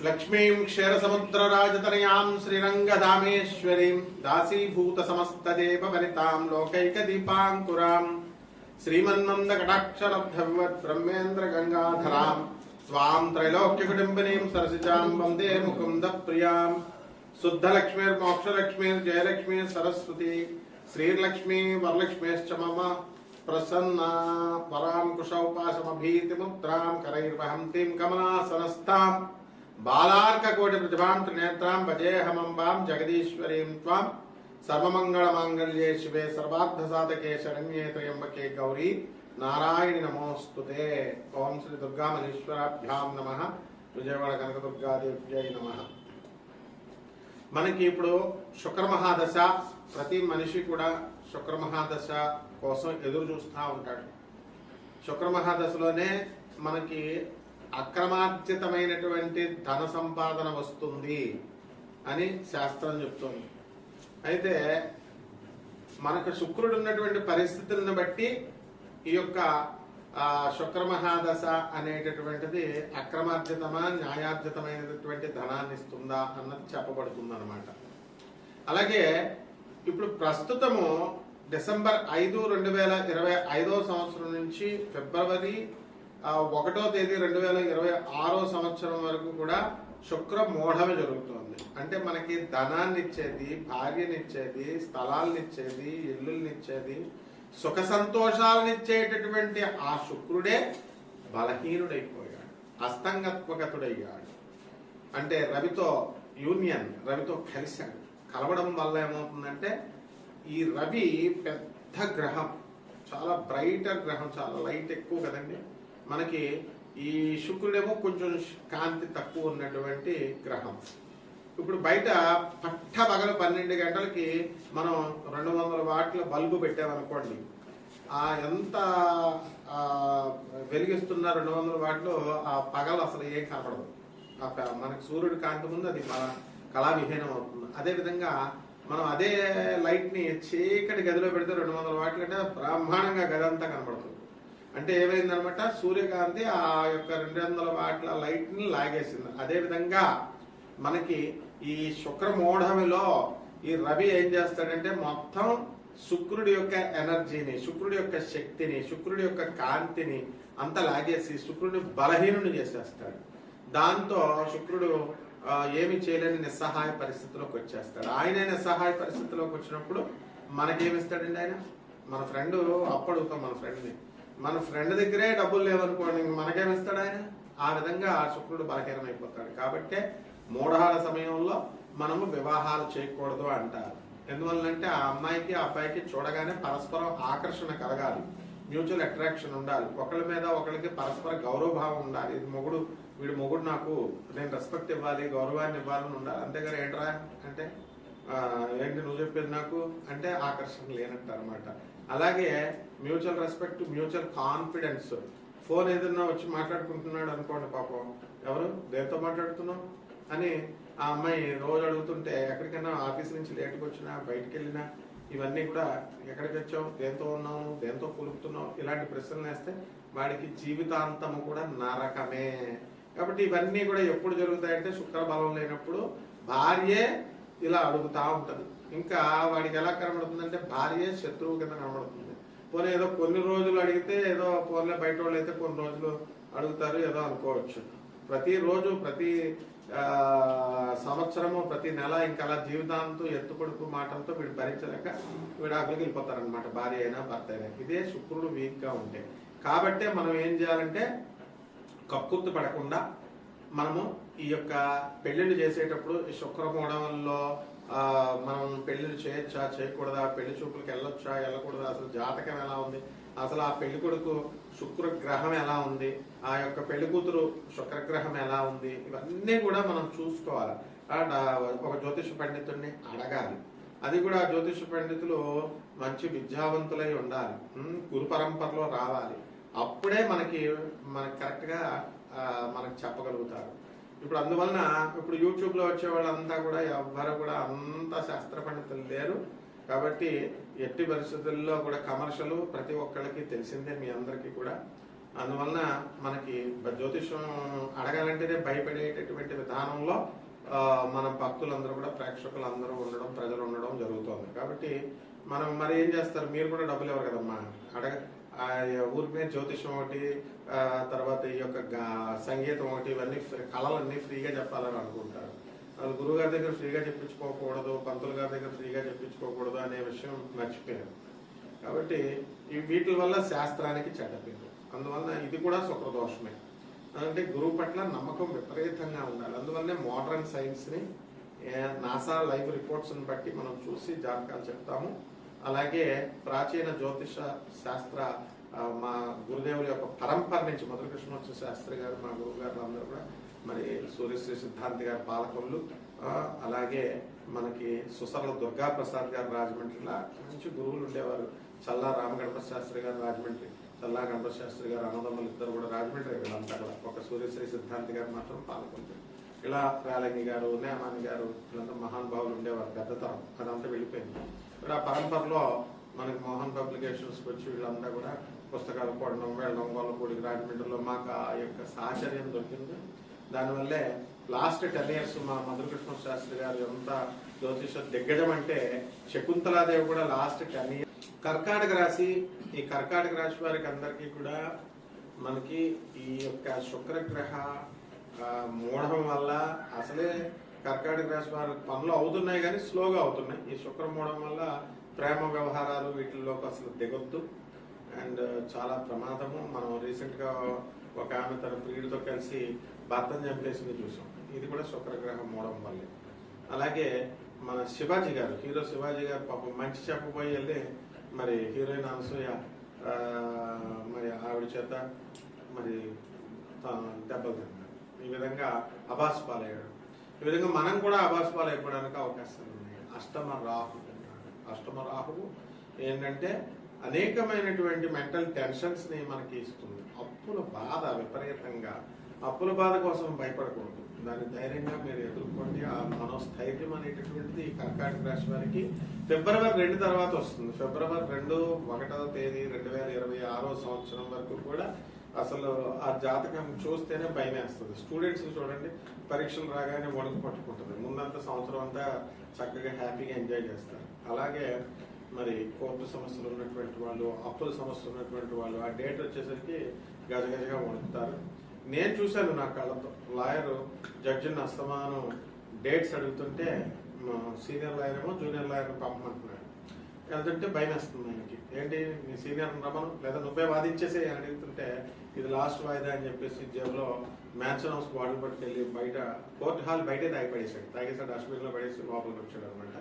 लक्ष्मीं क्षीरसमुद्रराजतनयां श्रीरंगधामेश्वरीं दासीभूतसमस्तदेववनितां लोकैकदीपाङ्कुरां श्रीमन्मन्दकटाक्षलब्धवत् ब्रह्मेन्द्रगङ्गाधरां स्वां त्रैलोक्यकुटुम्बिनीं सरसिजां वन्दे मुकुन्दप्रियां शुद्धलक्ष्मीर्मोक्षलक्ष्मीर्जयलक्ष्मी सरस्वती श्रीलक्ष्मी वरलक्ष्मीश्च मम प्रसन्ना परां कुशौपासमभीतिमुद्रां करैर्वहन्तीं कमलासनस्थां बालार्ककोटि प्रतिभां त्रिनेत्रां भजेऽहमम्बां जगदीश्वरीं त्वां सर्वमङ्गलमाङ्गल्ये शिवे सर्वार्थसाधके शरण्ये त्र्यम्बके गौरी नारायणि नमोस्तुते। ओं श्री दुर्गामणीश्वराभ्यां नमः। విజయవాడ కనకదుర్గాదేవ్యై నమః। మనకి ఇప్పుడు శుక్రమహాదశ, ప్రతి మనిషి కూడా శుక్రమహాదశ కోసం ఎదురు చూస్తూ ఉంటాడు. శుక్రమహాదశలోనే మనకి అక్రమార్జితమైనటువంటి ధన సంపాదన వస్తుంది అని శాస్త్రం చెప్తుంది. అయితే మనకు శుక్రుడు ఉన్నటువంటి పరిస్థితులను బట్టి ఈ యొక్క శుక్రమహాదశ అనేటటువంటిది అక్రమార్జితమా న్యాయార్జితమైనటువంటి ధనాన్ని ఇస్తుందా అన్నది చెప్పబడుతుంది అన్నమాట. అలాగే ఇప్పుడు ప్రస్తుతము డిసెంబర్ 5, 2025 సంవత్సరం నుంచి ఫిబ్రవరి 1వ తేదీ 2026 సంవత్సరం వరకు కూడా శుక్ర మోఢమి జరుగుతోంది. అంటే మనకి ధనాన్ని ఇచ్చేది, భార్యనిచ్చేది, స్థలాలనిచ్చేది, ఇల్లుల్నిచ్చేది, సుఖ సంతోషాలనిచ్చేటటువంటి ఆ శుక్రుడే బలహీనుడైపోయాడు, అస్తంగత్వగతుడయ్యాడు. అంటే రవితో యూనియన్, రవితో కలిశాడు. కలవడం వల్ల ఏమవుతుందంటే ఈ రవి పెద్ద గ్రహం, చాలా బ్రైటర్ గ్రహం, చాలా లైట్ ఎక్కువ కదండి మనకి. ఈ శుక్రుడేమో కొంచెం కాంతి తక్కువ ఉన్నటువంటి గ్రహం. ఇప్పుడు బయట పట్టపగలు 12 గంటలకి మనం 200 వాట్ల బల్బు పెట్టామనుకోండి, ఎంత వెలిగిస్తున్న 200 వాట్లు ఆ పగలు అసలు ఏం కనపడదు. మనకి సూర్యుడి కాంతి ముందు అది కళావిహీనం అవుతుంది. అదేవిధంగా మనం అదే లైట్ ని చీకటి గదిలో పెడితే 200 వాట్లు అంటే బ్రహ్మాండంగా గది అంతా కనపడుతుంది. అంటే ఏమైందనమాట, సూర్యకాంతి ఆ యొక్క 200 వాట్ల లైట్ ని లాగేసింది. అదేవిధంగా మనకి ఈ శుక్రమూఢమిలో ఈ రవి ఏం చేస్తాడంటే మొత్తం శుక్రుడి యొక్క ఎనర్జీని, శుక్రుడి యొక్క శక్తిని, శుక్రుడి యొక్క కాంతిని అంతా లాగేసి శుక్రుడిని బలహీనుని చేసేస్తాడు. దాంతో శుక్రుడు ఏమి చేయలేని నిస్సహాయ పరిస్థితిలోకి వచ్చేస్తాడు. ఆయనే నిస్సహాయ పరిస్థితిలోకి వచ్చినప్పుడు మనకేమిస్తాడండి ఆయన? మన ఫ్రెండ్ అప్పడుగుతాం మన ఫ్రెండ్ దగ్గరే డబ్బులు లేవనుకోండి, మనకేమిస్తాడు ఆయన? ఆ విధంగా శుక్రుడు బలహీనమైపోతాడు. కాబట్టి మూఢాల సమయంలో మనము వివాహాలు చేయకూడదు అంటారు. ఎందువల్లంటే ఆ అమ్మాయికి ఆ అబ్బాయికి చూడగానే పరస్పరం ఆకర్షణ కలగాలి, మ్యూచువల్ అట్రాక్షన్ ఉండాలి, ఒకళ్ళ మీద ఒకళ్ళకి పరస్పర గౌరవభావం ఉండాలి. వీడు మొగుడు, నాకు నేను రెస్పెక్ట్ ఇవ్వాలి, గౌరవాన్ని ఇవ్వాలని ఉండాలి. అంతేగాని ఏంట్రా అంటే ఏంటి నువ్వు చెప్పేది నాకు అంటే ఆకర్షణ లేనట్టు అనమాట. అలాగే mutual respect, mutual confidence. Phone ఏదన్నా వచ్చి మాట్లాడుకుంటున్నాడు అనుకోండి, పాపం ఎవరు దేంతో మాట్లాడుతున్నావు అని ఆ అమ్మాయి రోజు అడుగుతుంటే, ఎక్కడికైనా ఆఫీస్ నుంచి లేట్కి వచ్చినా, బయటకు వెళ్ళినా ఇవన్నీ కూడా ఎక్కడికి వచ్చావు, దేంతో ఉన్నావు, దేంతో కులుపుతున్నావు, ఇలాంటి ప్రశ్నలు వేస్తే వాడికి జీవితాంతము కూడా నరకమే. కాబట్టి ఇవన్నీ కూడా ఎప్పుడు జరుగుతాయంటే శుక్ర బలం లేనప్పుడు భార్యే ఇలా అడుగుతా ఉంటది. ఇంకా వాడికి ఎలా కనబడుతుందంటే భార్యే శత్రువు కింద కనబడుతుంది. పోనీ ఏదో కొన్ని రోజులు అడిగితే ఏదో పోన్లే, బయట వాళ్ళు అయితే కొన్ని రోజులు అడుగుతారు ఏదో అనుకోవచ్చు. ప్రతిరోజు, ప్రతి సంవత్సరము, ప్రతి నెల ఇంకా అలా జీవితాంతం ఎత్తుపడుపు మాటలతో వీడు భరించలేక విడాకులకి వెళ్ళిపోతారనమాట, భార్య అయినా భర్త అయినా. ఇదే శుక్రుడు వీక్ గా ఉంటే. కాబట్టే మనం ఏం చేయాలంటే కక్కుర్తి పడకుండా మనము ఈ యొక్క పెళ్లిళ్ళు చేసేటప్పుడు శుక్రమూఢంలో మనం పెళ్లిళ్ళు చేయొచ్చా, చేయకూడదా, పెళ్లి చూపులకు వెళ్ళొచ్చా, వెళ్ళకూడదా, అసలు జాతకం ఎలా ఉంది, అసలు ఆ పెళ్లి కొడుకు శుక్రగ్రహం ఎలా ఉంది, ఆ యొక్క పెళ్లి కూతురు శుక్రగ్రహం ఎలా ఉంది, ఇవన్నీ కూడా మనం చూసుకోవాలి. ఒక జ్యోతిష పండితుడిని అడగాలి. అది కూడా జ్యోతిష పండితులు మంచి విద్యావంతులై ఉండాలి, గురు పరంపరలో రావాలి. అప్పుడే మనకి కరెక్ట్ గా మనకు చెప్పగలుగుతారు. ఇప్పుడు అందువలన ఇప్పుడు యూట్యూబ్ లో వచ్చే వాళ్ళంతా కూడా ఎవ్వరు కూడా అంత శాస్త్ర పండితులు లేరు. కాబట్టి ఎట్టి పరిస్థితుల్లో కూడా కమర్షియల్ ప్రతి ఒక్కళ్ళకి తెలిసిందే, మీ అందరికీ కూడా. అందువలన మనకి జ్యోతిషం అడగాలంటేనే భయపడేటటువంటి విధానంలో మన భక్తులందరూ కూడా, ప్రేక్షకులందరూ ఉండడం, ప్రజలు ఉండడం జరుగుతుంది. కాబట్టి మనం మరి ఏం చేస్తారు, మీరు కూడా డబ్బులు ఇవ్వరు కదమ్మా, ఊరికే జ్యోతిషం ఒకటి, తర్వాత ఈ యొక్క సంగీతం ఒకటి, ఇవన్నీ కళలన్నీ ఫ్రీగా చెప్పాలని అనుకుంటారు. వాళ్ళు గురువు గారి దగ్గర ఫ్రీగా చెప్పించుకోకూడదు, పంతులు గారి దగ్గర ఫ్రీగా చెప్పించుకోకూడదు అనే విషయం మర్చిపోయారు. కాబట్టి వీటి వల్ల శాస్త్రానికి చెడ్డ పేరు. అందువల్ల ఇది కూడా శుక్రదోషమే. అంటే గురువు పట్ల నమ్మకం విపరీతంగా ఉండాలి. అందువల్లనే మోడర్న్ సైన్స్ని, నాసా లైవ్ రిపోర్ట్స్ని బట్టి మనం చూసి జాతకాలు చెప్తాము. అలాగే ప్రాచీన జ్యోతిష శాస్త్ర మా గురుదేవుల యొక్క పరంపర నుంచి మధురకృష్ణోత్సవ శాస్త్రి గారు, మా గురువు గారు అందరూ కూడా, మరి సూర్యశ్రీ సిద్ధాంతి గారు పాలకొల్లు, అలాగే మనకి సుసర్ల దుర్గా ప్రసాద్ గారు రాజమండ్రిలా మంచి గురువులు ఉండేవారు. చల్లా రామగణపతి శాస్త్రి గారు రాజమండ్రి, చల్లా గణపతి శాస్త్రి గారు, అన్నదమ్ములు ఇద్దరు కూడా రాజమండ్రి, వీళ్ళంతా కూడా. ఒక సూర్యశ్రీ సిద్ధాంతి గారు మాత్రం పాలకొల్లు. ఇలా రాలంగి గారు, నేమాని గారు, వీళ్ళంతా మహానుభావులు ఉండేవారు. పెద్దతరం అదంతా వెళ్ళిపోయింది. ఇప్పుడు ఆ పరంపరలో మనకి మోహన్ పబ్లికేషన్స్కి వచ్చి వీళ్ళంతా కూడా పుస్తకాలు కొనడం, వెళ్ళడం, గొల్లపూడికి, రాజమండ్రిలో మాకు ఆ యొక్క సాహచర్యం దొరికింది. దానివల్లే లాస్ట్ 10 years మా మధురకృష్ణ శాస్త్రి గారు ఎంత జ్యోతిష దిగ్గజం అంటే, శకుంతలాదేవి కూడా లాస్ట్ 10 years. కర్కాటక రాశి, ఈ కర్కాటక రాశి వారికి అందరికీ కూడా మనకి ఈ యొక్క శుక్రగ్రహ మూఢం వల్ల అసలే కర్కాటక రాశి వారి పనులు అవుతున్నాయి కానీ స్లోగా అవుతున్నాయి. ఈ శుక్ర మూఢం వల్ల ప్రేమ వ్యవహారాలు వీటిల్లోకి అసలు దిగొద్దు, అండ్ చాలా ప్రమాదము. మనం రీసెంట్గా ఒక ఆమె తన ప్రియుడితో కలిసి భర్తను చంపేసింది చూసాం. ఇది కూడా శుక్రగ్రహం మూఢం వల్లే. అలాగే మన శివాజీ గారు, హీరో శివాజీ గారు పాపం మంచి చెప్పబోయి వెళ్ళి మరి హీరోయిన్ అనసూయ మరి ఆవిడ చేత మరి దెబ్బలు తిన్నారు. ఈ విధంగా అబాస్ పాలయ్యాడు. ఈ విధంగా మనం కూడా అబాస్ పాలైపోవడానికి అవకాశాలు ఉన్నాయి. అష్టమ రాహువు ఏంటంటే అనేకమైనటువంటి మెంటల్ టెన్షన్స్ ని మనకి ఇస్తుంది. అప్పుల బాధ విపరీతంగా, అప్పుల బాధ కోసం భయపడకూడదు, దాన్ని ధైర్యంగా మీరు ఎదుర్కోండి. ఆ మనోస్థైర్యం అనేటటువంటిది కర్కాటక రాశి వారికి February 2 తర్వాత వస్తుంది. February 2, 1వ తేదీ 2026 సంవత్సరం వరకు కూడా అసలు ఆ జాతకం చూస్తేనే భయం వేస్తుంది. స్టూడెంట్స్ చూడండి, పరీక్షలు రాగానే వణుకు పట్టుకుంటుంది. ముందంతా సంవత్సరం అంతా చక్కగా హ్యాపీగా ఎంజాయ్ చేస్తారు. అలాగే మరి కోర్టు సమస్యలు ఉన్నటువంటి వాళ్ళు, అప్పుల సమస్యలు ఉన్నటువంటి వాళ్ళు ఆ డేట్ వచ్చేసరికి గజగజగా వణుకుతారు. నేను చూశాను నా కళ్ళతో. లాయరు జడ్జిని అస్తమానం డేట్స్ అడుగుతుంటే సీనియర్ లాయర్ ఏమో జూనియర్ లాయర్ని పంపమంటున్నాడు. వెళ్తుంటే భయం వేస్తుంది ఆయనకి. ఏంటి నీ సీనియర్ రమ్మను, లేదా నువ్వే వాదించేసే అని అడుగుతుంటే ఇది లాస్ట్ వాయిదా అని చెప్పేసి జేబులో మ్యాన్షన్ హౌస్ బాటిల్ పట్టుకెళ్ళి బయట కోర్టు హాల్ బయటే తాగేసాడు డస్ట్బిన్లో పడేసి లోపలికి వచ్చాడు అనమాట.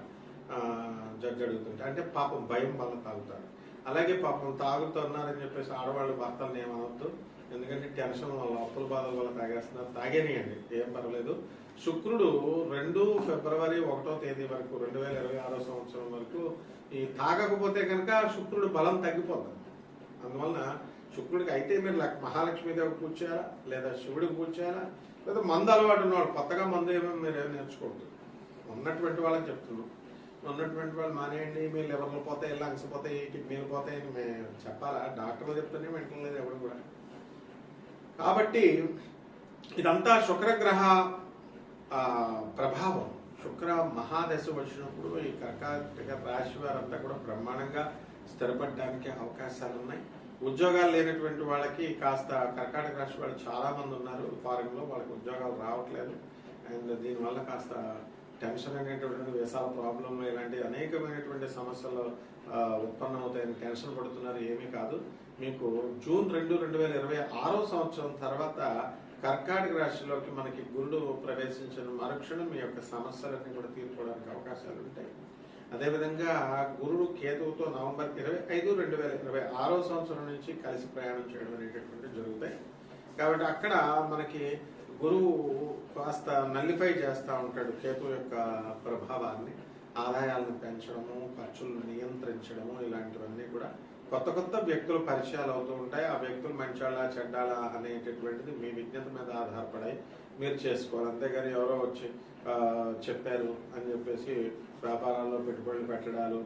జడ్జి అడుగుతుంటే అంటే పాపం భయం వల్ల తాగుతారు. అలాగే పాపం తాగుతున్నారని చెప్పేసి ఆడవాళ్ళు భర్తలను ఏమనవద్దు, ఎందుకంటే టెన్షన్ వల్ల, అప్పుల బాధల వల్ల తాగేస్తున్నారు. తాగేనియండి, ఏం పర్వాలేదు. శుక్రుడు 2 February 1వ తేదీ వరకు 2026 సంవత్సరం వరకు ఈ తాగకపోతే కనుక శుక్రుడు బలం తగ్గిపోతుంది. అందువలన శుక్రుడికి అయితే మీరు మహాలక్ష్మీదేవి పూజ చేయాలా, లేదా శివుడికి పూజ చేయాలా, లేదా మందు అలవాటు ఉన్నవాడు, కొత్తగా మందు ఏమో మీరు ఏమి నేర్చుకోవద్దు. ఉన్నటువంటి వాళ్ళని చెప్తున్నాం. ఉన్నటువంటి వాళ్ళు మానేయండి, మీ లివర్లు పోతాయి, లంగ్స్ పోతాయి, కిడ్నీలు పోతాయి అని మేము చెప్పాలా? డాక్టర్లు చెప్తూనే వింటలేదు ఎవరు కూడా. కాబట్టి ఇదంతా శుక్రగ్రహ ప్రభావం. శుక్ర మహాదశ వచ్చినప్పుడు ఈ కర్కాటక రాశి వారంతా కూడా బ్రహ్మాండంగా స్థిరపడడానికి అవకాశాలు ఉన్నాయి. ఉద్యోగాలు లేనటువంటి వాళ్ళకి కాస్త, కర్కాటక రాశి వాళ్ళు చాలా మంది ఉన్నారు ఫారెన్ లో, వాళ్ళకి ఉద్యోగాలు రావట్లేదు. అండ్ దీనివల్ల కాస్త టెన్షన్ అనేటువంటి వీసాల ప్రాబ్లం, ఇలాంటి అనేకమైనటువంటి సమస్యలు ఉత్పన్నమవుతాయని టెన్షన్ పడుతున్నారు. ఏమీ కాదు. మీకు June 2, 2026 సంవత్సరం తర్వాత కర్కాటక రాశిలోకి మనకి గురుడు ప్రవేశించిన మరుక్షణం మీ యొక్క సమస్యలన్నీ కూడా తీర్చుకోవడానికి అవకాశాలు ఉంటాయి. అదేవిధంగా గురుడు కేతువుతో November 25, 2026 సంవత్సరం నుంచి కలిసి ప్రయాణం చేయడం అనేటటువంటి జరుగుతాయి. కాబట్టి అక్కడ మనకి గురువు కాస్త నల్లిఫై చేస్తూ ఉంటాడు కేతు యొక్క ప్రభావాన్ని. ఆదాయాలను పెంచడము, ఖర్చులను నియంత్రించడము, ఇలాంటివన్నీ కూడా కొత్త కొత్త వ్యక్తులు పరిచయాలు అవుతూ ఉంటాయి. ఆ వ్యక్తులు మంచాలా చెడ్డాలా అనేటటువంటిది మీ విజ్ఞత మీద ఆధారపడాయి మీరు చేసుకోవాలి. అంతేగాని ఎవరో వచ్చి చెప్పారు అని చెప్పేసి వ్యాపారాల్లో పెట్టుబడులు పెట్టడాలు,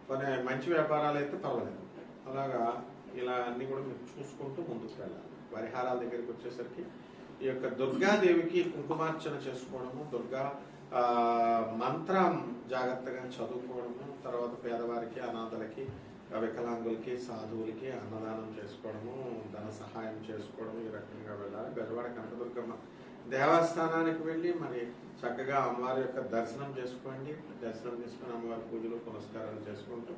కొన్ని మంచి వ్యాపారాలు అయితే పర్వాలేదు, అలాగా ఇలా అన్ని కూడా మీరు చూసుకుంటూ ముందుకు వెళ్ళాలి. పరిహారాల దగ్గరికి వచ్చేసరికి ఈ యొక్క దుర్గాదేవికి కుంకుమార్చన చేసుకోవడము, దుర్గా మంత్రం జాగ్రత్తగా చదువుకోవడము, తర్వాత పేదవారికి, అనాథలకి, వికలాంగులకి, సాధువులకి అన్నదానం చేసుకోవడము, ధన సహాయం చేసుకోవడము, ఈ రకంగా వెళ్ళాలి. బెజవాడ కనకదుర్గమ్మ దేవస్థానానికి వెళ్ళి మరి చక్కగా అమ్మవారి యొక్క దర్శనం చేసుకోండి. దర్శనం చేసుకుని అమ్మవారి పూజలు పునస్కారాలు చేసుకుంటూ